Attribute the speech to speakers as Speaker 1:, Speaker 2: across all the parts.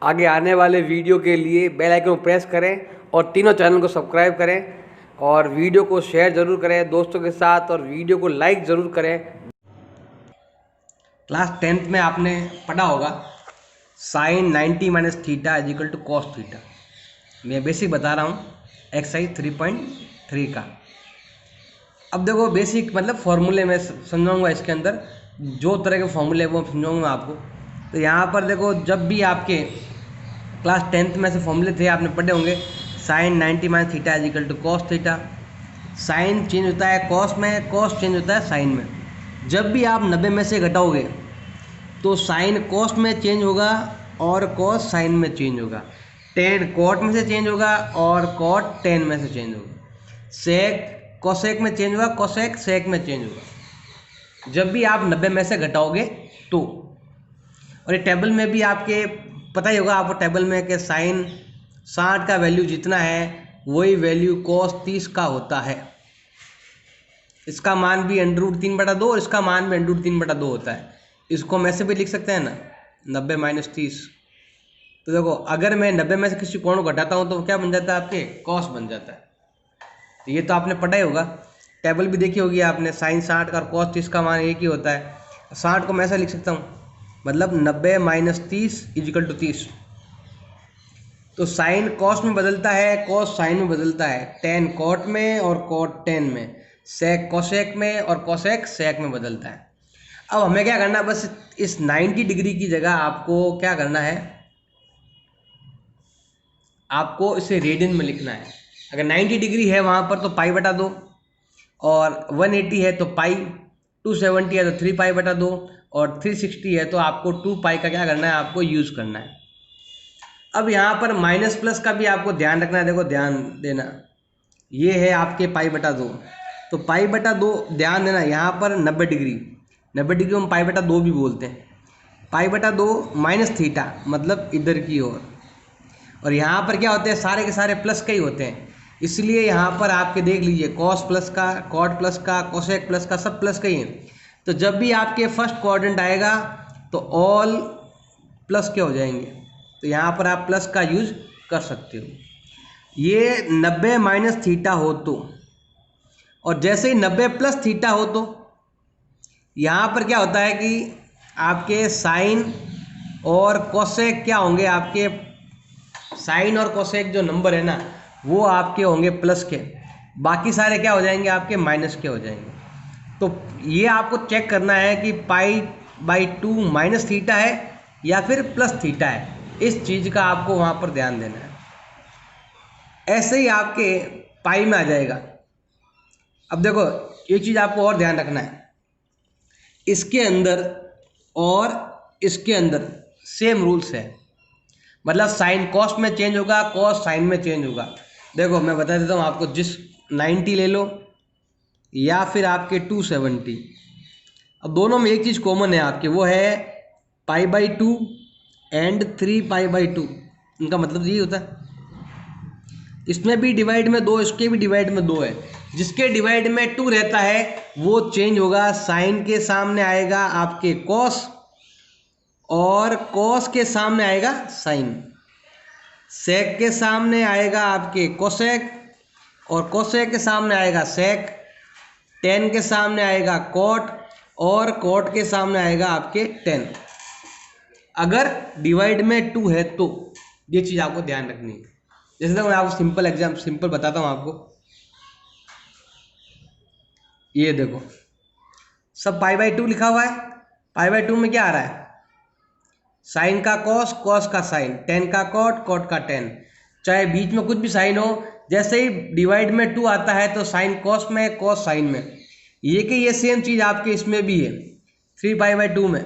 Speaker 1: आगे आने वाले वीडियो के लिए बेल आइकन को प्रेस करें और तीनों चैनल को सब्सक्राइब करें और वीडियो को शेयर ज़रूर करें दोस्तों के साथ और वीडियो को लाइक ज़रूर करें। क्लास 10th में आपने पढ़ा होगा sine 90 minus theta is equal to cos theta. मैं बेसिक बता रहा हूँ एक्सरसाइज 3.3 का। अब देखो बेसिक मतलब फॉर्मूले में समझाऊंगा, इसके अंदर जो तरह के फॉर्मूले वो समझाऊंगा आपको। तो यहाँ पर देखो, जब भी आपके क्लास 10th में से फॉर्मूले थे आपने पढ़े होंगे, sine 90 minus theta is equal to cos theta. Sign change होता है कॉस में, कॉस चेंज होता है साइन में। जब भी आप 90 में से घटाओगे तो साइन कॉस में चेंज होगा और कॉस साइन में चेंज होगा। टेन कॉट में से चेंज होगा और कॉट टेन में से चेंज होगा। सेक कोसेक में चेंज होगा, कोसेक सेक में चेंज होगा जब भी आप 90 में से घटाओगे तो। और ये टेबल में भी आपके पता ही होगा आपको टेबल में कि साइन 60 का वैल्यू जितना है वही वैल्यू कॉस 30 का होता है। इसका मान भी √3/2 और इसका मान भी √3/2 होता है। इसको हम ऐसे भी लिख सकते हैं ना, 90 माइनस 30। तो देखो, अगर मैं 90 में से किसी कोण को घटाता हूँ तो क्या बन जाता है, आपके कॉस बन जाता है। तो ये तो आपने पढ़ा ही होगा, टेबल भी देखी होगी आपने, साइन 60 का और कॉस 30 का मान एक ही होता है। 60 को मैं ऐसा लिख सकता हूँ, मतलब 90 माइनस 30 इज इक्वल टू 30। तो साइन कॉस में बदलता है, कॉस साइन में बदलता है, टेन कॉट में और कॉट टेन में, सेक कोसेक में और कोसेक सेक में बदलता है। अब हमें क्या करना है, बस इस 90 डिग्री की जगह आपको क्या करना है, आपको इसे रेडियन में लिखना है। अगर 90 डिग्री है वहाँ पर तो π/2, और 180 है तो पाई, 270 है तो 3π/2, और 360 है तो आपको 2π का क्या करना है, आपको यूज़ करना है। अब यहाँ पर माइनस प्लस का भी आपको ध्यान रखना है। देखो ध्यान देना, ये है आपके π/2, तो π/2 ध्यान देना। यहाँ पर 90 डिग्री, 90 डिग्री हम π/2 भी बोलते हैं। π/2 माइनस थीटा मतलब इधर की ओर, और यहाँ पर क्या होते हैं, सारे के सारे प्लस के ही होते हैं। इसलिए यहाँ पर आपके देख लीजिए, कॉस प्लस का, कॉट प्लस का, कोसेक प्लस का, सब प्लस का ही है। तो जब भी आपके फर्स्ट क्वाड्रेंट आएगा तो ऑल प्लस के हो जाएंगे, तो यहाँ पर आप प्लस का यूज कर सकते हो। ये 90 माइनस थीटा हो तो, और जैसे ही 90 प्लस थीटा हो तो यहाँ पर क्या होता है कि आपके साइन और कोसेक क्या होंगे, आपके साइन और कोसेक जो नंबर है ना वो आपके होंगे प्लस के, बाकी सारे क्या हो जाएंगे, आपके माइनस के हो जाएंगे। तो ये आपको चेक करना है कि π/2 माइनस थीटा है या फिर प्लस थीटा है, इस चीज़ का आपको वहाँ पर ध्यान देना है। ऐसे ही आपके पाई में आ जाएगा। अब देखो, एक चीज़ आपको और ध्यान रखना है, इसके अंदर और इसके अंदर सेम रूल्स है, मतलब साइन कॉस में चेंज होगा, कॉस साइन में चेंज होगा। देखो मैं बता देता हूँ आपको, जिस 90 ले लो या फिर आपके 270, अब दोनों में एक चीज़ कॉमन है आपके, वो है π/2 एंड 3π/2। इनका मतलब यही होता है, इसमें भी डिवाइड में 2, इसके भी डिवाइड में 2 है। जिसके डिवाइड में 2 रहता है वो चेंज होगा, साइन के सामने आएगा आपके कॉस और कॉस के सामने आएगा साइन, सेक के सामने आएगा आपके कोसेक और कोसेक के सामने आएगा सेक, टेन के सामने आएगा कॉट और कॉट के सामने आएगा आपके टेन। अगर डिवाइड में 2 है तो ये चीज़ आपको ध्यान रखनी है। जैसे मैं आपको सिंपल बताता हूँ आपको, ये देखो सब π/2 लिखा हुआ है। π/2 में क्या आ रहा है, साइन का कॉस, कॉस का साइन, टेन का कॉट, कॉट का टेन, चाहे बीच में कुछ भी साइन हो। जैसे ही डिवाइड में 2 आता है तो साइन कॉस में, कॉस साइन में। ये सेम चीज़ आपके इसमें भी है 3π/2 में।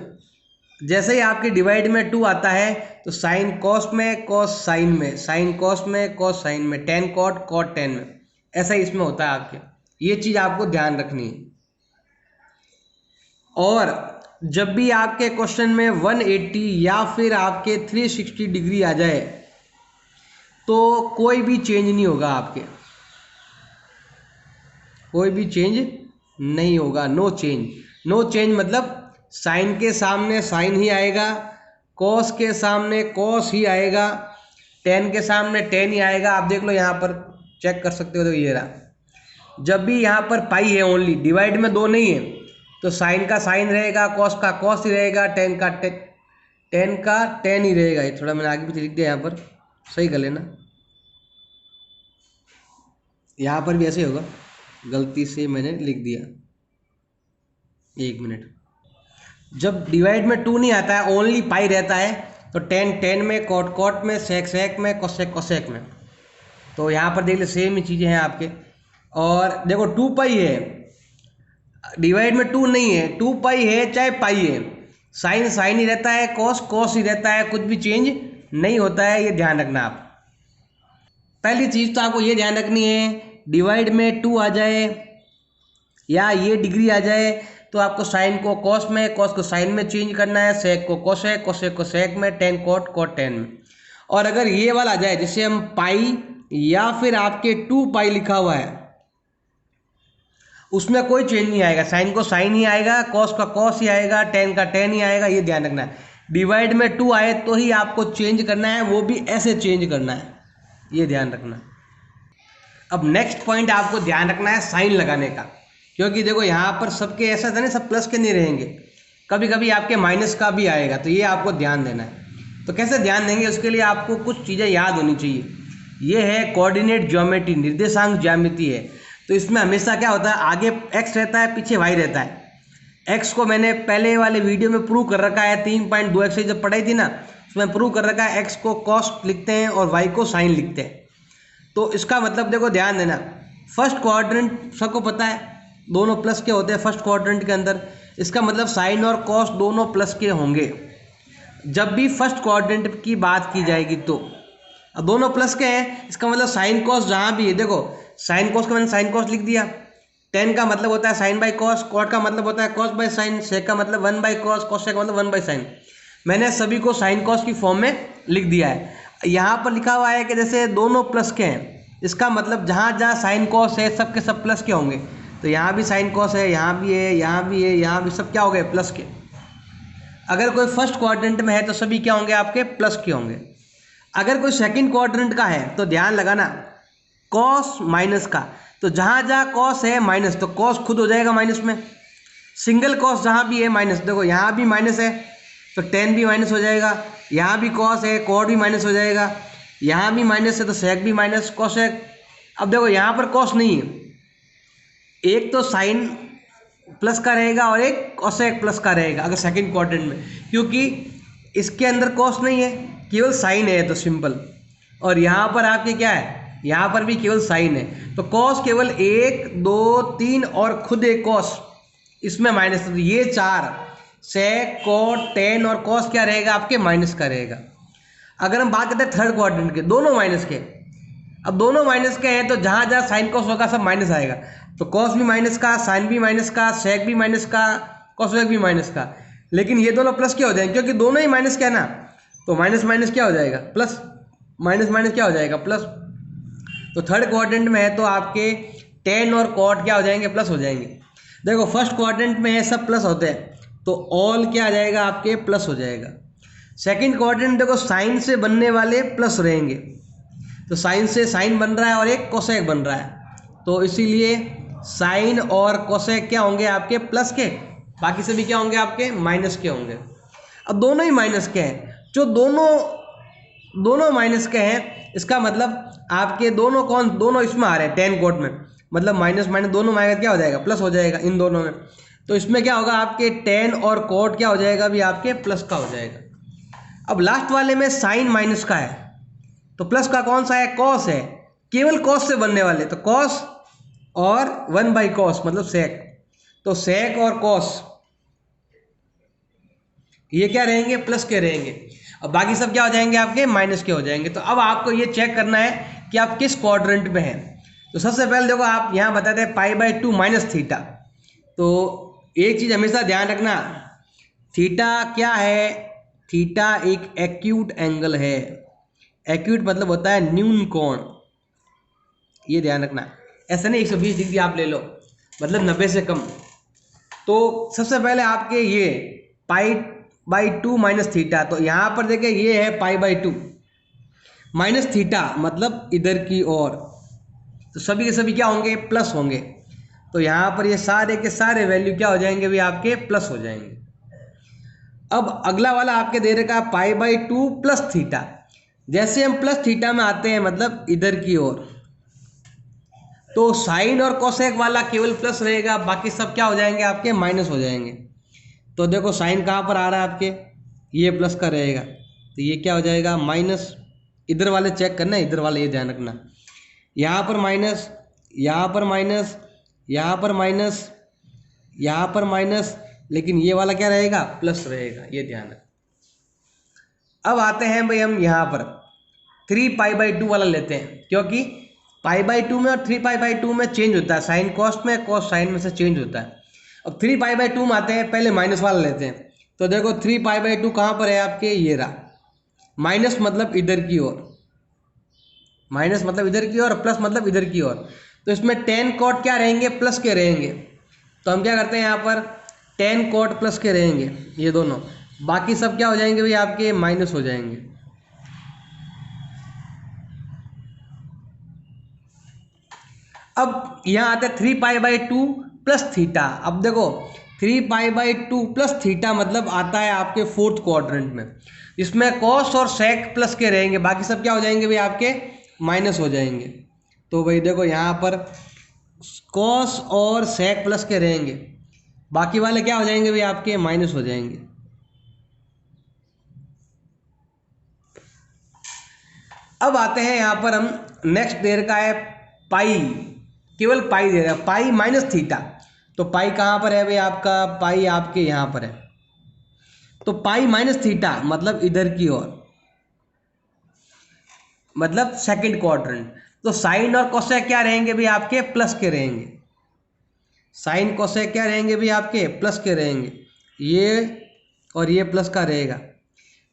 Speaker 1: जैसे ही आपके डिवाइड में 2 आता है तो साइन कॉस में, कॉस साइन में, साइन कॉस में, कॉस साइन में, टेन कॉट, कॉट टेन में। ऐसा ही इसमें होता है आपके, ये चीज़ आपको ध्यान रखनी है। और जब भी आपके क्वेश्चन में 180 या फिर आपके 360 डिग्री आ जाए तो कोई भी चेंज नहीं होगा आपके, कोई भी चेंज नहीं होगा, नो चेंज। नो चेंज मतलब साइन के सामने साइन ही आएगा कॉस के सामने कॉस ही आएगा, टेन के सामने टेन ही आएगा। आप देख लो यहाँ पर चेक कर सकते हो, तो ये रहा। जब भी यहाँ पर पाई है ओनली, डिवाइड में 2 नहीं है, तो साइन का साइन रहेगा, कॉस का कॉस ही रहेगा, टेन का टेन ही रहेगा। ये थोड़ा मैंने आगे पीछे लिख दिया, यहाँ पर सही कर लेना, यहाँ पर भी ऐसे होगा, गलती से मैंने लिख दिया। 1 मिनट। जब डिवाइड में 2 नहीं आता है, ओनली पाई रहता है, तो टेन में, कॉट में, सेक में, कोसेक में। तो यहाँ पर देख ले सेम ही चीज़ें हैं आपके। और देखो 2 पाई है, डिवाइड में 2 नहीं है, 2 पाई है चाहे पाई है, साइन ही रहता है, कॉस ही रहता है, कुछ भी चेंज नहीं होता है। ये ध्यान रखना आप। पहली चीज़ तो आपको ये ध्यान रखनी है, डिवाइड में 2 आ जाए या ये डिग्री आ जाए तो आपको साइन को कॉस में, कॉस को साइन में चेंज करना है, सेक को कोसेक, कोसेक को सेक में, टेन कॉट टेन में। और अगर ये वाला आ जाए, जिसे हम पाई या फिर आपके 2 पाई लिखा हुआ है, उसमें कोई चेंज नहीं आएगा, साइन को साइन ही आएगा, कॉस का कॉस ही आएगा, टेन का टेन ही आएगा। ये ध्यान रखना है। डिवाइड में 2 आए तो ही आपको चेंज करना है, वो भी ऐसे चेंज करना है, ये ध्यान रखना। अब नेक्स्ट पॉइंट आपको ध्यान रखना है साइन लगाने का, क्योंकि देखो यहाँ पर सबके ऐसा था नहीं, सब प्लस के नहीं रहेंगे, कभी कभी आपके माइनस का भी आएगा, तो ये आपको ध्यान देना है। तो कैसे ध्यान देंगे, उसके लिए आपको कुछ चीज़ें याद होनी चाहिए। ये है कोऑर्डिनेट ज्योमेट्री, निर्देशांक ज्यामिति है। तो इसमें हमेशा क्या होता है, आगे एक्स रहता है, पीछे वाई रहता है। एक्स को मैंने पहले वाले वीडियो में प्रूव कर रखा है, 3.2 से जब पढ़ाई थी ना, उसमें प्रूव कर रखा है, एक्स को कॉस लिखते हैं और वाई को साइन लिखते हैं। तो इसका मतलब देखो ध्यान देना, फर्स्ट क्वाड्रेंट सबको पता है, दोनों प्लस के होते हैं फर्स्ट क्वाड्रेंट के अंदर। इसका मतलब साइन और कॉस दोनों प्लस के होंगे जब भी फर्स्ट क्वाड्रेंट की बात की जाएगी। तो अब दोनों प्लस के हैं, इसका मतलब साइन कॉस जहाँ भी है, देखो साइन कॉस का मैंने साइन कॉस लिख दिया, टेन का मतलब होता है साइन बाई कॉस, कॉट का मतलब होता है कॉस बाई साइन, सेक का मतलब 1 बाई कॉस, कॉसेक का मतलब 1 बाई साइन। मैंने सभी को साइन कॉस की फॉर्म में लिख दिया है। यहाँ पर लिखा हुआ है कि जैसे दोनों प्लस के हैं, इसका मतलब जहाँ जहाँ साइन कॉस है सब के सब प्लस के होंगे। तो यहाँ भी साइन कॉस है, यहाँ भी है, यहाँ भी है, यहाँ भी, सब क्या हो गए, प्लस के। अगर कोई फर्स्ट क्वाड्रेंट में है तो सभी क्या होंगे, आपके प्लस के होंगे। अगर कोई सेकंड क्वाड्रेंट का है तो ध्यान लगाना, कॉस माइनस का, तो जहाँ जहाँ कॉस है माइनस, तो कॉस खुद हो जाएगा माइनस में। सिंगल कॉस जहाँ भी है माइनस, देखो यहाँ भी माइनस है तो टेन भी माइनस हो जाएगा, यहाँ भी कॉस है, कॉट भी माइनस हो जाएगा, यहाँ भी माइनस है तो सेक भी माइनस, कोसेक। अब देखो यहाँ पर कॉस नहीं है, एक तो साइन प्लस का रहेगा और एक कोसेक प्लस का रहेगा अगर सेकंड क्वाड्रेंट में, क्योंकि इसके अंदर कॉस नहीं है, केवल साइन है, तो सिंपल। और यहाँ पर आपके क्या है, यहाँ पर भी केवल साइन है, तो कॉस केवल 1 2 3 और खुद एक कॉस, इसमें माइनस, तो ये 4 सेक कॉट टेन और कॉस क्या रहेगा, आपके माइनस का रहेगा। अगर हम बात करते हैं थर्ड क्वाड्रेंट के, दोनों माइनस के, अब दोनों माइनस के हैं तो जहाँ जहाँ साइन कॉस होगा सब माइनस आएगा, तो कॉस भी माइनस का, साइन भी माइनस का, सेक भी माइनस का, कॉसेक भी माइनस का। लेकिन ये दोनों प्लस क्या हो जाएंगे, क्योंकि दोनों ही माइनस क्या है ना, तो माइनस माइनस क्या हो जाएगा, प्लस, माइनस माइनस क्या हो जाएगा, प्लस। तो थर्ड क्वाड्रेंट में है तो आपके टेन और कॉट क्या हो जाएंगे, प्लस हो जाएंगे। देखो फर्स्ट क्वाड्रेंट में है सब प्लस होते हैं, तो ऑल क्या आ जाएगा, आपके प्लस हो जाएगा। सेकंड क्वाड्रेंट देखो साइन से बनने वाले प्लस रहेंगे, तो साइन से साइन बन रहा है और एक कोसेक बन रहा है, तो इसीलिए साइन और कोसेक क्या होंगे, आपके प्लस के, बाकी सभी क्या होंगे, आपके माइनस के होंगे। अब दोनों ही माइनस के हैं, जो दोनों माइनस के हैं, इसका मतलब आपके दोनों कौन, दोनों इसमें आ रहे हैं टेन कोट में, मतलब माइनस माइनस दोनों में आएगा, क्या हो जाएगा, प्लस हो जाएगा इन दोनों में। तो इसमें क्या होगा, आपके टेन और कोट क्या हो जाएगा, भी आपके प्लस का हो जाएगा। अब लास्ट वाले में साइन माइनस का है, तो प्लस का कौन सा है, कॉस है, केवल कॉस से बनने वाले, तो कॉस और 1 बाई कॉस मतलब सेक, तो सेक और कॉस ये क्या रहेंगे, प्लस के रहेंगे, और बाकी सब क्या हो जाएंगे, आपके माइनस के हो जाएंगे। तो अब आपको ये चेक करना है कि आप किस क्वाड्रेंट में हैं। तो सबसे पहले देखो, आप यहाँ बताते हैं π/2 माइनस थीटा, तो एक चीज़ हमेशा ध्यान रखना, थीटा क्या है, थीटा एक एक्यूट एंगल है। एक्यूट मतलब होता है न्यून कोण, ये ध्यान रखना। ऐसा नहीं 120 डिग्री आप ले लो, मतलब 90 से कम। तो सबसे पहले आपके ये बाई टू माइनस थीटा। तो यहाँ पर देखिए ये है pi by two minus theta मतलब इधर की ओर, तो सभी के सभी क्या होंगे, प्लस होंगे। तो यहाँ पर ये सारे के सारे वैल्यू क्या हो जाएंगे भाई, आपके प्लस हो जाएंगे। अब अगला वाला आपके दे रखा है pi by two plus theta. जैसे हम प्लस थीटा में आते हैं मतलब इधर की ओर, तो साइन और कोसेक वाला केवल प्लस रहेगा, बाकी सब क्या हो जाएंगे, आपके माइनस हो जाएंगे। तो देखो साइन कहाँ पर आ रहा है आपके, ये प्लस का रहेगा, तो ये क्या हो जाएगा, माइनस। इधर वाले चेक करना, इधर वाले ये ध्यान रखना, यहाँ पर माइनस, यहाँ पर माइनस, यहाँ पर माइनस, यहाँ पर माइनस, लेकिन ये वाला क्या रहेगा, प्लस रहेगा, ये ध्यान रख। अब आते हैं भाई हम यहाँ पर 3 पाई बाई टू वाला लेते हैं, क्योंकि पाई बाई टू में और 3 पाई बाई टू में चेंज होता है, साइन कॉस्ट में, कॉस्ट साइन में से चेंज होता है। अब 3 पाई बाई टू में आते हैं, पहले माइनस वाला लेते हैं। तो देखो 3 पाई बाई टू कहाँ पर है आपके, ये रहा, माइनस मतलब इधर की ओर, माइनस मतलब इधर की ओर, प्लस मतलब इधर की ओर। तो इसमें टेन कॉट क्या रहेंगे, प्लस के रहेंगे। तो हम क्या करते हैं यहाँ पर, टेन कॉट प्लस के रहेंगे ये दोनों, बाकी सब क्या हो जाएंगे भाई, आपके माइनस हो जाएंगे। अब यहाँ आते हैं 3 pi by two plus theta. अब देखो 3 pi by two plus theta मतलब आता है आपके फोर्थ क्वाड्रेंट में, इसमें कॉस और सेक प्लस के रहेंगे, बाकी सब क्या हो जाएंगे भाई, आपके माइनस हो जाएंगे। तो भाई देखो यहाँ पर कॉस और सेक प्लस के रहेंगे, बाकी वाले क्या हो जाएंगे भाई, आपके माइनस हो जाएंगे। अब आते हैं यहाँ पर हम, नेक्स्ट देर का है पाई, केवल पाई दे रहा है, पाई माइनस थीटा। तो पाई कहाँ पर है भाई आपका, पाई आपके यहाँ पर है। तो पाई माइनस थीटा मतलब इधर की ओर, मतलब सेकंड क्वाड्रेंट। तो साइन और कोसेक क्या रहेंगे भाई, आपके प्लस के रहेंगे। साइन कोसेक क्या रहेंगे भाई, आपके प्लस के रहेंगे, ये और ये प्लस का रहेगा,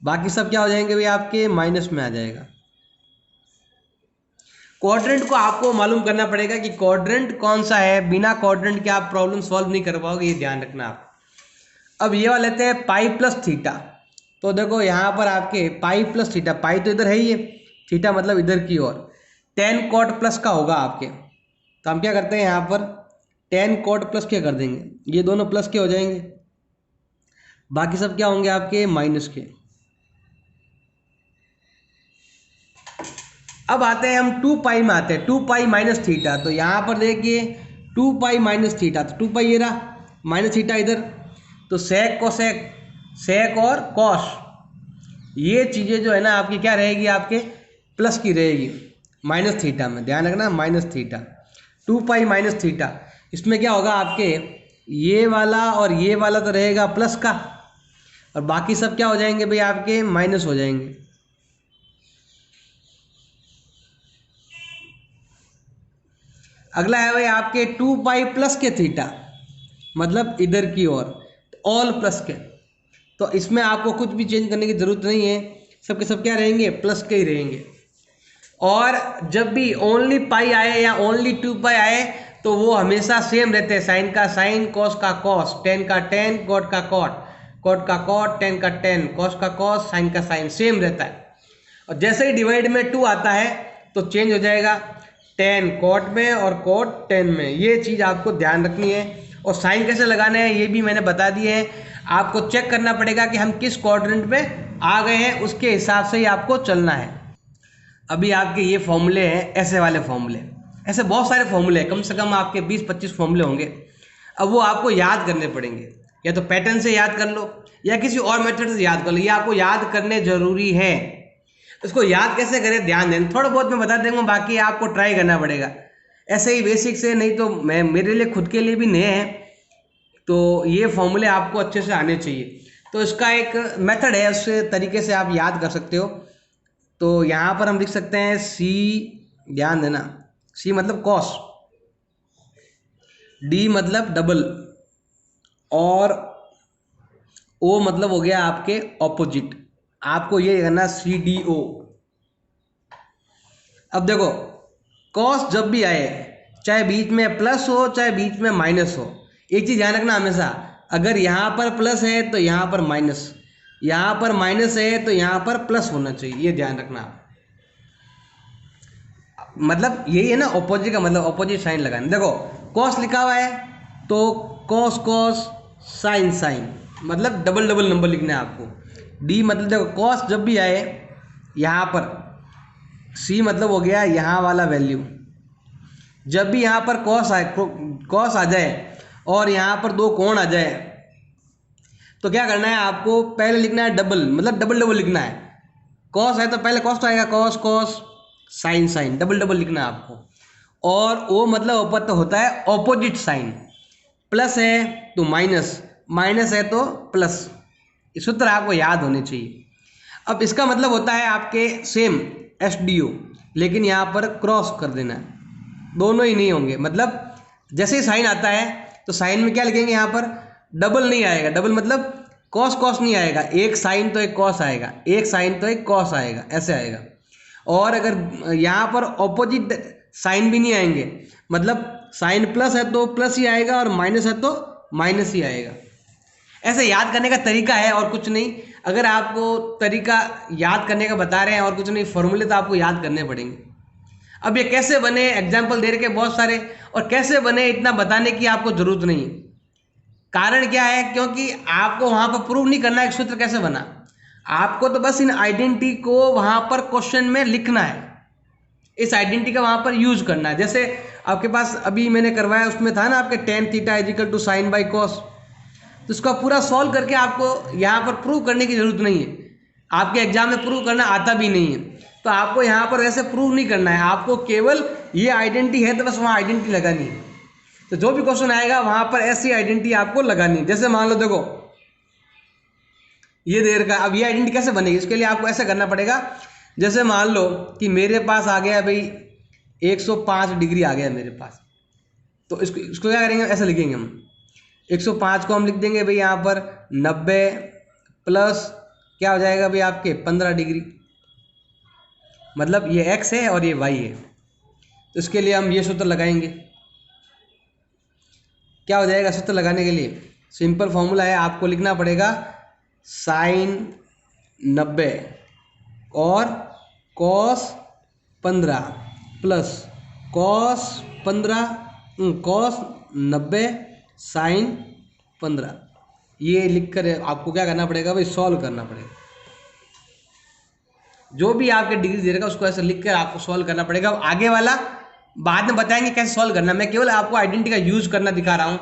Speaker 1: बाकी सब क्या हो जाएंगे भाई, आपके माइनस में आ जाएगा। क्वाड्रेंट को आपको मालूम करना पड़ेगा कि क्वाड्रेंट कौन सा है, बिना क्वाड्रेंट के आप प्रॉब्लम सॉल्व नहीं कर पाओगे, ये ध्यान रखना आप। अब ये वाले लेते हैं पाई प्लस थीटा। तो देखो यहाँ पर आपके पाई प्लस थीटा, पाई तो इधर है ही है, थीटा मतलब इधर की ओर, टेन कॉट प्लस का होगा आपके। तो हम क्या करते हैं यहाँ पर, टेन कॉट प्लस क्या कर देंगे, ये दोनों प्लस के हो जाएंगे, बाकी सब क्या होंगे आपके माइनस के। अब आते हैं हम 2 पाई में आते हैं, 2 पाई माइनस थीटा। तो यहाँ पर देखिए 2 पाई माइनस थीटा, तो 2 पाई ये रहा, माइनस थीटा इधर। तो सेक कोसेक, सेक और कॉस, ये चीज़ें जो है ना आपकी क्या रहेगी, आपके प्लस की रहेगी माइनस थीटा में, ध्यान रखना minus theta. 2 pi minus theta, इसमें क्या होगा आपके, ये वाला और ये वाला तो रहेगा प्लस का, और बाकी सब क्या हो जाएंगे भाई, आपके माइनस हो जाएंगे। अगला है भाई आपके 2 पाई प्लस के थीटा, मतलब इधर की ओर, ऑल प्लस के। तो इसमें आपको कुछ भी चेंज करने की जरूरत नहीं है, सब के सब क्या रहेंगे, प्लस के ही रहेंगे। और जब भी ओनली पाई आए या ओनली 2 पाई आए तो वो हमेशा सेम रहते हैं, साइन का साइन, कॉस का कॉस, टेन का टेन, कॉट का कॉट, कॉट का कॉट, टेन का टेन, कॉस का कॉस, साइन का साइन, सेम रहता है। और जैसे ही डिवाइड में 2 आता है तो चेंज हो जाएगा, टेन कॉट में और कॉट टेन में, ये चीज़ आपको ध्यान रखनी है। और साइन कैसे लगाने हैं ये भी मैंने बता दिए हैं, आपको चेक करना पड़ेगा कि हम किस क्वाड्रेंट में आ गए हैं, उसके हिसाब से ही आपको चलना है। अभी आपके ये फॉर्मूले हैं, ऐसे वाले फॉर्मूले, ऐसे बहुत सारे फॉर्मूले हैं, कम से कम आपके 20-25 फॉर्मूले होंगे। अब वो आपको याद करने पड़ेंगे, या तो पैटर्न से याद कर लो या किसी और मेथड से याद कर लो, ये आपको याद करने जरूरी है। इसको याद कैसे करें, ध्यान दें, थोड़ा बहुत मैं बता दूंगा, बाकी आपको ट्राई करना पड़ेगा ऐसे ही बेसिक से, नहीं तो मैं मेरे लिए खुद के लिए भी नए हैं, तो ये फॉर्मूले आपको अच्छे से आने चाहिए। तो इसका एक मेथड है, उस तरीके से आप याद कर सकते हो। तो यहाँ पर हम लिख सकते हैं सी, ध्यान देना, सी मतलब कॉस, डी मतलब डबल, और ओ मतलब हो गया आपके ऑपोजिट। आपको ये करना CDO। अब देखो कॉस जब भी आए, चाहे बीच में प्लस हो चाहे बीच में माइनस हो, एक चीज़ ध्यान रखना हमेशा, अगर यहाँ पर प्लस है तो यहाँ पर माइनस, यहाँ पर माइनस है तो यहाँ पर प्लस होना चाहिए, ये ध्यान रखना आप। मतलब यही है ना ऑपोजिट का मतलब, ऑपोजिट साइन लगाना। देखो कॉस लिखा हुआ है तो कॉस कॉस साइन साइन, मतलब डबल डबल नंबर लिखना है आपको। डी मतलब देखो कॉस जब भी आए यहाँ पर, सी मतलब हो गया यहाँ वाला वैल्यू, जब भी यहाँ पर कॉस आए, कॉस आ जाए और यहाँ पर दो कोण आ जाए तो क्या करना है आपको, पहले लिखना है डबल, मतलब डबल डबल लिखना है। कॉस है तो पहले कॉस तो आएगा, cos cos sine sine, double double लिखना है आपको। और वो मतलब होता है ऑपोजिट साइन। प्लस है तो माइनस, माइनस है तो प्लस, ये सूत्र आपको याद होने चाहिए। अब इसका मतलब होता है आपके सेम SDO, लेकिन यहाँ पर क्रॉस कर देना है, दोनों ही नहीं होंगे। मतलब जैसे ही साइन आता है तो साइन में क्या लिखेंगे, यहाँ पर डबल नहीं आएगा। डबल मतलब कॉस कॉस नहीं आएगा, एक साइन तो एक कॉस आएगा, एक साइन तो एक कॉस आएगा, ऐसे आएगा। और अगर यहाँ पर ऑपोजिट साइन भी नहीं आएंगे, मतलब साइन प्लस है तो प्लस ही आएगा और माइनस है तो माइनस ही आएगा। ऐसे याद करने का तरीका है और कुछ नहीं। अगर आपको तरीका याद करने का बता रहे हैं और कुछ नहीं, फॉर्मूले तो आपको याद करने पड़ेंगे। अब ये कैसे बने, एग्जाम्पल दे रखे बहुत सारे, और कैसे बने इतना बताने की आपको जरूरत नहीं है। कारण क्या है, क्योंकि आपको वहां पर प्रूव नहीं करना है सूत्र कैसे बना, आपको तो बस इन आइडेंटिटी को वहां पर क्वेश्चन में लिखना है, इस आइडेंटिटी का वहां पर यूज करना है। जैसे आपके पास अभी मैंने करवाया उसमें था ना आपके tan theta equal to sine by cos, तो इसका पूरा सॉल्व करके आपको यहाँ पर प्रूव करने की जरूरत नहीं है। आपके एग्जाम में प्रूव करना आता भी नहीं है, तो आपको यहाँ पर वैसे प्रूव नहीं करना है, आपको केवल ये आइडेंटिटी है तो बस वहाँ आइडेंटिटी लगानी है। तो जो भी क्वेश्चन आएगा वहां पर ऐसी आइडेंटिटी आपको लगानी है। जैसे मान लो देखो ये देर का, अब ये आइडेंटिटी कैसे बनेगी, इसके लिए आपको ऐसा करना पड़ेगा। जैसे मान लो कि मेरे पास आ गया भाई 105 डिग्री आ गया मेरे पास, तो इसको क्या करेंगे, ऐसा लिखेंगे हम 105 को हम लिख देंगे भाई यहाँ पर 90 प्लस क्या हो जाएगा भाई आपके 15 डिग्री, मतलब ये x है और ये y है। तो इसके लिए हम ये सूत्र लगाएंगे। क्या हो जाएगा सूत्र लगाने के लिए, सिंपल फॉर्मूला है, आपको लिखना पड़ेगा साइन 90 और कॉस 15 प्लस कॉस 90 साइन 15। ये लिखकर आपको क्या करना पड़ेगा भाई, सॉल्व करना पड़ेगा। जो भी आपके डिग्री दे रहेगा उसको ऐसे लिखकर आपको सॉल्व करना पड़ेगा। आगे वाला बाद में बताएंगे कैसे सॉल्व करना, मैं केवल आपको आइडेंटिटी का यूज करना दिखा रहा हूं।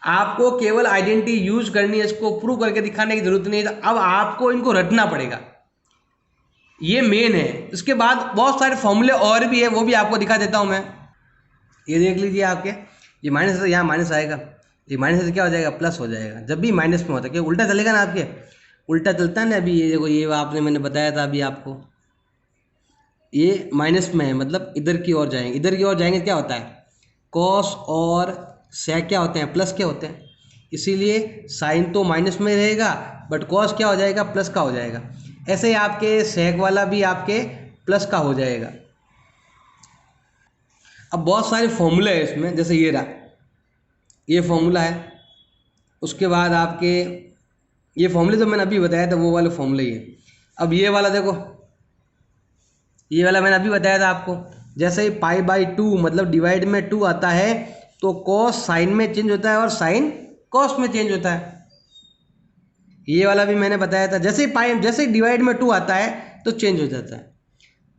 Speaker 1: आपको केवल आइडेंटिटी यूज करनी है, इसको प्रूव करके दिखाने की जरूरत नहीं है। तो अब आपको इनको रटना पड़ेगा, ये मेन है। इसके बाद बहुत सारे फॉर्मूले और भी है, वो भी आपको दिखा देता हूं मैं। ये देख लीजिए आपके, ये माइनस है तो यहाँ माइनस आएगा, ये माइनस से क्या हो जाएगा, प्लस हो जाएगा। जब भी माइनस में होता है, क्योंकि उल्टा चलेगा ना, आपके उल्टा चलता है ना। अभी ये देखो, ये आपने मैंने बताया था अभी आपको, ये माइनस में है, मतलब इधर की ओर जाएंगे, इधर की ओर जाएंगे क्या होता है, कॉस और सेक क्या होते हैं, प्लस के होते हैं। इसीलिए साइन तो माइनस में रहेगा बट कॉस क्या हो जाएगा, प्लस का हो जाएगा। ऐसे ही आपके सेक वाला भी आपके प्लस का हो जाएगा। अब बहुत सारे फॉर्मूले हैं इसमें, जैसे ये रहा, ये फॉर्मूला है। उसके बाद आपके ये फॉर्मूले तो मैंने अभी बताया था, वो वाले फॉर्मूले ही है। अब ये वाला देखो, ये वाला मैंने अभी बताया था आपको। जैसे ही पाई बाई 2 मतलब डिवाइड में 2 आता है तो कॉस साइन में चेंज होता है और साइन कॉस में चेंज होता है। ये वाला भी मैंने बताया था, जैसे ही पाई, जैसे ही डिवाइड में 2 आता है तो चेंज हो जाता है।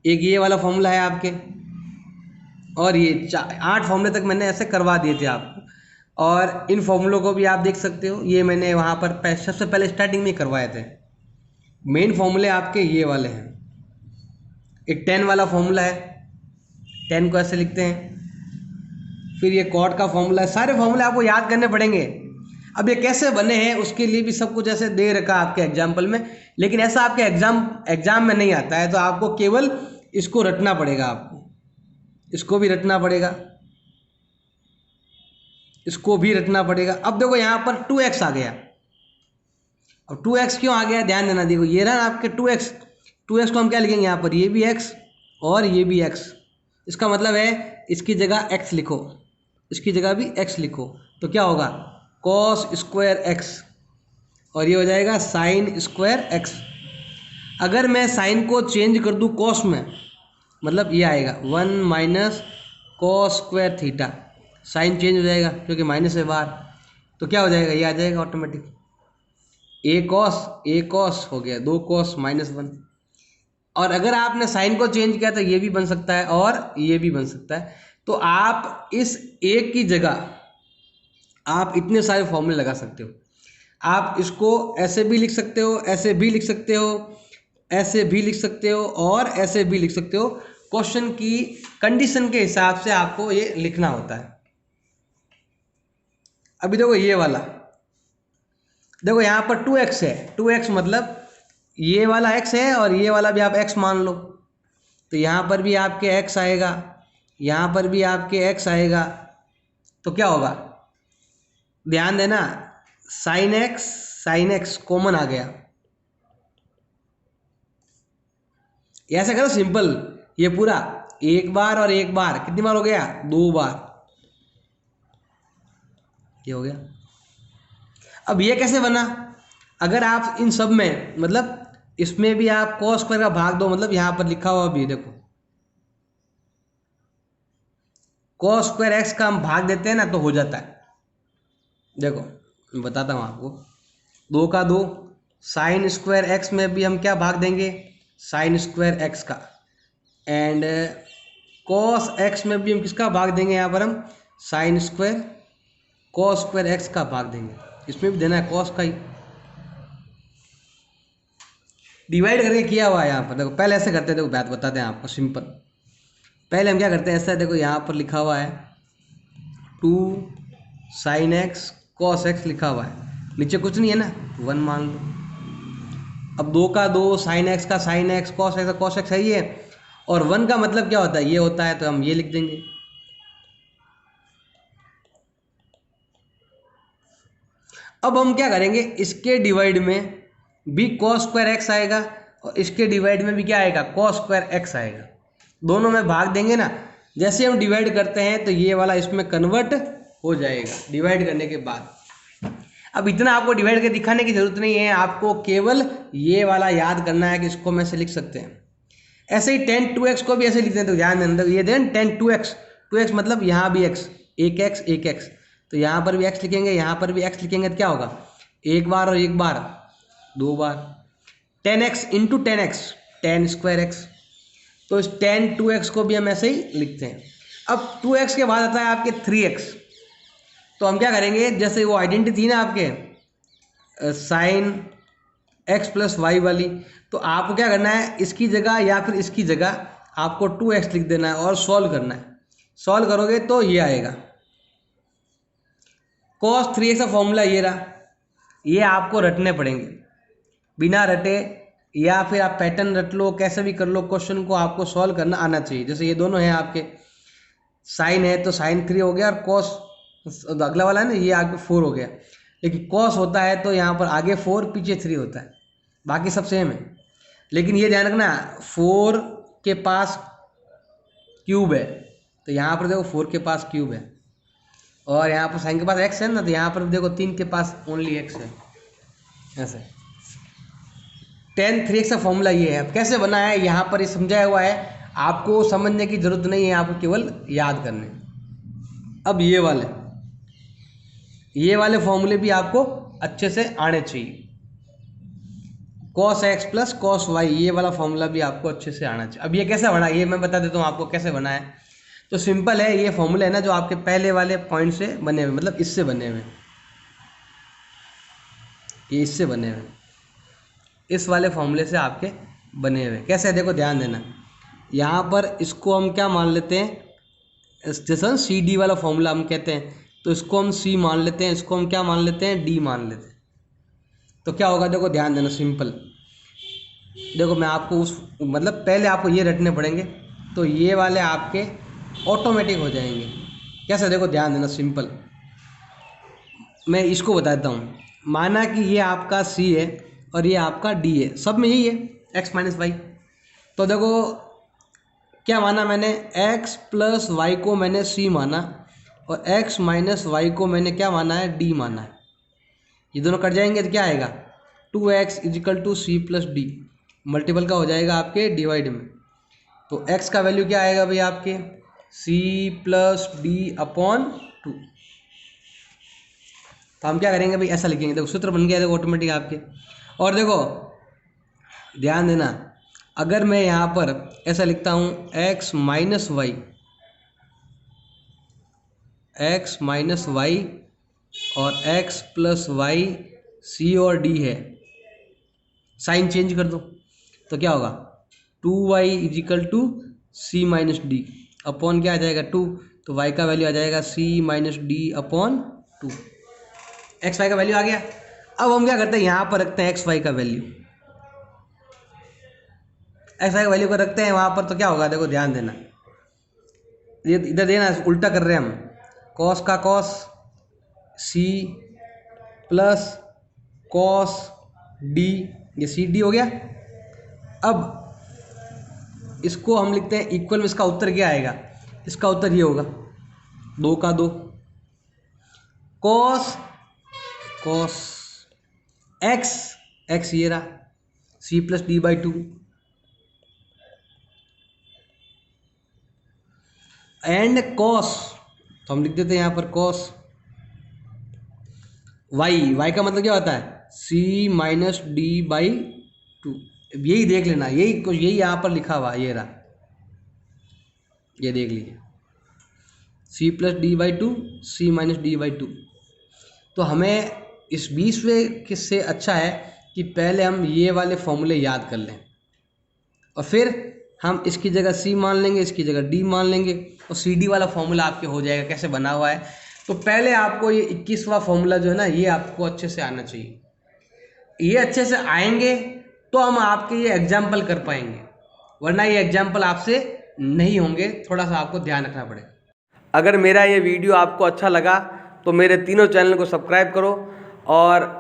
Speaker 1: एक ये वाला फॉर्मूला है आपके, और ये 8 फॉर्मूले तक मैंने ऐसे करवा दिए थे आपको। और इन फॉर्मूलों को भी आप देख सकते हो, ये मैंने वहाँ पर सबसे पहले स्टार्टिंग में करवाए थे। मेन फॉर्मूले आपके ये वाले हैं। एक tan वाला फॉर्मूला है, tan को ऐसे लिखते हैं। फिर ये cot का फॉर्मूला है। सारे फॉर्मूले आपको याद करने पड़ेंगे। अब ये कैसे बने हैं उसके लिए भी सब कुछ ऐसे दे रखा आपके एग्जाम्पल में, लेकिन ऐसा आपके एग्जाम में नहीं आता है, तो आपको केवल इसको रटना पड़ेगा। आपको इसको भी रटना पड़ेगा, इसको भी रटना पड़ेगा। अब देखो यहाँ पर 2x आ गया। अब 2x क्यों आ गया, ध्यान देना। देखो ये रहा आपके 2x, 2x को हम क्या लिखेंगे यहाँ पर, ये भी x और ये भी x। इसका मतलब है इसकी जगह x लिखो, इसकी जगह भी x लिखो, तो क्या होगा, cos स्क्वायर x। और ये हो जाएगा साइन स्क्वायर एक्स। अगर मैं साइन को चेंज कर दूँ कॉस में, मतलब ये आएगा 1 minus cos square theta. Sign change हो जाएगा क्योंकि माइनस है बाहर, तो क्या हो जाएगा, ये आ जाएगा ऑटोमेटिक, ए कॉस हो गया 2 कॉस -1। और अगर आपने साइन को चेंज किया तो ये भी बन सकता है और ये भी बन सकता है। तो आप इस एक की जगह आप इतने सारे फॉर्मूले लगा सकते हो। आप इसको ऐसे भी लिख सकते हो, ऐसे भी लिख सकते हो, ऐसे भी लिख सकते हो और ऐसे भी लिख सकते हो। क्वेश्चन की कंडीशन के हिसाब से आपको ये लिखना होता है। अभी देखो ये वाला, देखो यहाँ पर 2x है, 2x मतलब ये वाला x है और ये वाला भी आप x मान लो, तो यहाँ पर भी आपके x आएगा, यहाँ पर भी आपके x आएगा। तो क्या होगा, ध्यान देना, साइन x कॉमन आ गया। ऐसे करो सिंपल, ये पूरा एक बार और एक बार, कितनी बार हो गया, 2 बार, ये हो गया। अब ये कैसे बना, अगर आप इन सब में मतलब इसमें भी आप cos स्क्वायर का भाग दो, मतलब यहाँ पर लिखा हुआ भी देखो cos स्क्वायर एक्स का हम भाग देते हैं ना तो हो जाता है। देखो मैं बताता हूँ आपको, 2 का 2, साइन स्क्वायर एक्स में भी हम क्या भाग देंगे, साइन स्क्वायर एक्स का, एंड cos एक्स में भी हम किसका भाग देंगे, यहाँ पर हम sine square cos square x का भाग देंगे। इसमें भी देना है cos का ही, डिवाइड करके किया हुआ है यहाँ पर। देखो पहले ऐसे करते हैं, देखो बात बताते हैं आपको सिंपल। पहले हम क्या करते हैं, ऐसा देखो यहाँ पर लिखा हुआ है 2 साइन एक्स कॉस एक्स लिखा हुआ है, नीचे कुछ नहीं है ना, 1 मान लो। अब 2 का 2, साइन एक्स का साइन एक्स, कॉस एक्स का कॉस एक्स है ये, और 1 का मतलब क्या होता है, ये होता है, तो हम ये लिख देंगे। अब हम क्या करेंगे, इसके डिवाइड में भी कॉस स्क्वायर एक्स आएगा और इसके डिवाइड में भी क्या आएगा, कॉस स्क्वायर एक्स आएगा। दोनों में भाग देंगे ना, जैसे हम डिवाइड करते हैं तो ये वाला इसमें कन्वर्ट हो जाएगा डिवाइड करने के बाद। अब इतना आपको डिवाइड करके दिखाने की जरूरत नहीं है, आपको केवल ये वाला याद करना है कि इसको में से लिख सकते हैं। ऐसे ही tan 2x को भी ऐसे लिखते हैं, तो ध्यान देना, ये देन tan 2x, 2x मतलब यहाँ भी x, एक x, तो यहाँ पर भी x लिखेंगे, यहाँ पर भी x लिखेंगे, तो क्या होगा, एक बार और एक बार 2 बार, 10x into 10x, tan square x. तो इस tan 2x को भी हम ऐसे ही लिखते हैं। अब 2x के बाद आता है आपके 3x, तो हम क्या करेंगे, जैसे वो आइडेंटिटी थी ना आपके साइन x प्लस वाई वाली, तो आपको क्या करना है, इसकी जगह या फिर इसकी जगह आपको 2x लिख देना है और सॉल्व करना है। सॉल्व करोगे तो ये आएगा, cos 3x का फॉर्मूला ये रहा, ये आपको रटने पड़ेंगे, बिना रटे या फिर आप पैटर्न रट लो, कैसे भी कर लो, क्वेश्चन को आपको सॉल्व करना आना चाहिए। जैसे ये दोनों हैं आपके, साइन है तो साइन 3 हो गया, और कॉस अगला वाला है ना, ये आगे 4 हो गया, लेकिन कॉस होता है तो यहाँ पर आगे 4 पीछे 3 होता है, बाकी सब सेम है। लेकिन ये ध्यान रखना 4 के पास क्यूब है, तो यहाँ पर देखो 4 के पास क्यूब है, और यहाँ पर साइन के पास x है ना, तो यहाँ पर देखो 3 के पास ओनली x है। ऐसे tan 3x का फॉर्मूला ये है। अब कैसे बना है यहाँ पर ये समझाया हुआ है, आपको समझने की जरूरत नहीं है, आपको केवल याद करने। अब ये वाले फॉर्मूले भी आपको अच्छे से आने चाहिए, cos x plus cos y, ये वाला फॉर्मूला भी आपको अच्छे से आना चाहिए। अब ये कैसे बना, ये मैं बता देता हूँ आपको कैसे बना है। तो सिंपल है, ये फॉर्मूला है ना जो आपके पहले वाले पॉइंट से बने हुए, मतलब इससे बने हुए, ये इससे बने हुए, इस वाले फॉर्मूले से आपके बने हुए। कैसे, देखो ध्यान देना, यहाँ पर इसको हम क्या मान लेते हैं, जैसे सी डी वाला फॉर्मूला हम कहते हैं, तो इसको हम सी मान लेते हैं, इसको हम क्या मान लेते हैं, डी मान लेते हैं। तो क्या होगा, देखो ध्यान देना, सिंपल देखो मैं आपको उस मतलब पहले आपको ये रटने पड़ेंगे, तो ये वाले आपके ऑटोमेटिक हो जाएंगे। कैसे, देखो ध्यान देना, सिंपल मैं इसको बताता हूँ। माना कि ये आपका C है और ये आपका D है, सब में यही है x माइनस वाई। तो देखो क्या माना मैंने, x प्लस वाई को मैंने C माना और x माइनस वाई को मैंने क्या माना है, D माना है। ये दोनों कट जाएंगे तो क्या आएगा 2x equal to C plus D, multiple का हो जाएगा आपके डिवाइड में। तो x का वैल्यू क्या आएगा भाई आपके c प्लस डी अपॉन 2। तो हम क्या करेंगे भाई ऐसा लिखेंगे, देखो सूत्र बन गया देखो ऑटोमेटिक आपके। और देखो ध्यान देना, अगर मैं यहाँ पर ऐसा लिखता हूँ x minus Y, x minus Y और x प्लस वाई सी और डी है, साइन चेंज कर दो तो क्या होगा 2y equal to C minus D upon क्या आ जाएगा 2, तो y का वैल्यू आ जाएगा c minus D upon 2। X Y का वैल्यू आ गया। अब हम क्या करते हैं यहाँ पर रखते हैं एक्स वाई का वैल्यू, एक्स वाई का वैल्यू को रखते हैं वहाँ पर, तो क्या होगा देखो ध्यान देना, ये इधर देना उल्टा कर रहे हैं हम, कॉस का cos C plus cos D, ये सी डी हो गया। अब इसको हम लिखते हैं इक्वल में, इसका उत्तर क्या आएगा, इसका उत्तर ये होगा 2 का 2 कॉस कॉस एक्स, एक्स ये रहा C plus D by 2 and cos, तो हम लिख देते हैं यहाँ पर कॉस वाई, वाई का मतलब क्या होता है सी माइनस डी बाई 2। यही देख लेना, यही यहाँ पर लिखा हुआ ये रहा, ये देख लीजिए C plus D by 2 C minus D by 2। तो हमें इस 20वें किससे अच्छा है कि पहले हम ये वाले फॉर्मूले याद कर लें और फिर हम इसकी जगह सी मान लेंगे, इसकी जगह डी मान लेंगे और सी डी वाला फॉर्मूला आपके हो जाएगा कैसे बना हुआ है। तो पहले आपको ये 21वां फॉर्मूला जो है ना ये आपको अच्छे से आना चाहिए, ये अच्छे से आएंगे तो हम आपके ये एग्जाम्पल कर पाएंगे, वरना ये एग्जाम्पल आपसे नहीं होंगे, थोड़ा सा आपको ध्यान रखना पड़ेगा। अगर मेरा ये वीडियो आपको अच्छा लगा तो मेरे तीनों चैनल को सब्सक्राइब करो और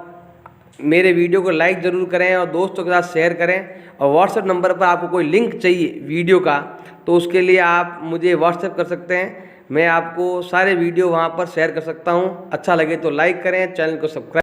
Speaker 1: मेरे वीडियो को लाइक ज़रूर करें और दोस्तों के साथ शेयर करें। और व्हाट्सएप नंबर पर आपको कोई लिंक चाहिए वीडियो का तो उसके लिए आप मुझे व्हाट्सएप कर सकते हैं, मैं आपको सारे वीडियो वहाँ पर शेयर कर सकता हूँ। अच्छा लगे तो लाइक करें, चैनल को सब्सक्राइब